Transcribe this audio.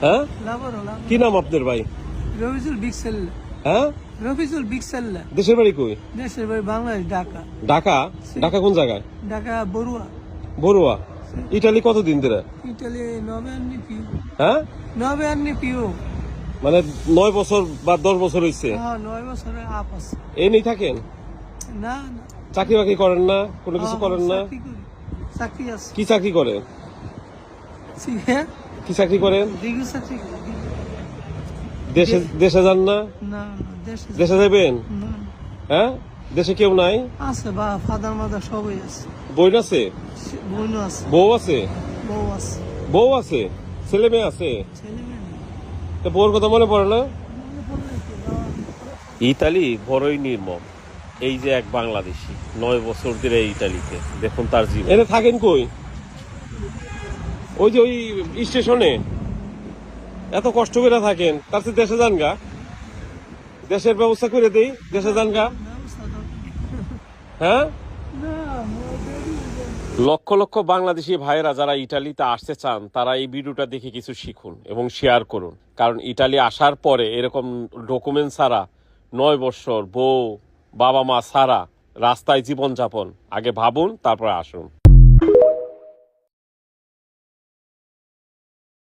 হ্যাঁ, লাবণা কি নাম আপনার ভাই? রফিজুল বিক্সেল। হ্যাঁ, রফিজুল বিক্সেল। দেশের বাড়ি কই? দেশের বাড়ি বাংলাদেশ, ঢাকা। ঢাকা? ঢাকা কোন জায়গায়? ঢাকা বড়ুয়া। বড়ুয়া। ইটালি কতদিন ধরে? ইটালি 9 আন্নি পিও। হ্যাঁ, 9 আন্নি পিও। মানে 9 বছর বা 10 বছর হয়েছে। হ্যাঁ, 9 বছরের আপ আছে। এই নেই থাকেন? না না, চাকরি বাকরি করেন না? কোনো কিছু করেন না? চাকরি করি। চাকরি আছে। কি চাকরি করেন? হ্যাঁ, কি চাকরি করেন? ডিগ্রি চাকরি করি। দেশে যান না? না না, দেশে যাবেন? না, হ্যাঁ, দেশে কেউ নাই? আছে বা ফাদার মাদার সবাই আছে। বোন আছে? বোনও আছে। বউ আছে? বউ আছে। বউ আছে? ছেলে মেয়ে আছে? ছেলে মেয়ে নেই। তো বউর কথা মনে পড়ে না? মনে পড়লে কি, ইতালি বড়ই নির্মম। এই যে এক বাংলাদেশি 9 বছর ধরে ইতালিতে, দেখুন তার জীবন। এনে থাকেন কই? ওই যে ওই স্টেশনে এত কষ্ট করে থাকেন, তার চেয়ে দেশে যান গা, দেশের ব্যবস্থা করে দেই, দেশে যান গা। ব্যবস্থা তো হ্যাঁ, না, লক্ষ লক্ষ বাংলাদেশি ভাইয়েরা যারা ইটালিতে আসতে চান তারা এই ভিডিওটা দেখে কিছু শিখুন এবং শেয়ার করুন, কারণ ইটালি আসার পরে এরকম ডকুমেন্ট ছাড়া 9 বছর বউ বাবা মা ছাড়া রাস্তায় জীবনযাপন, আগে ভাবুন তারপরে আসুন।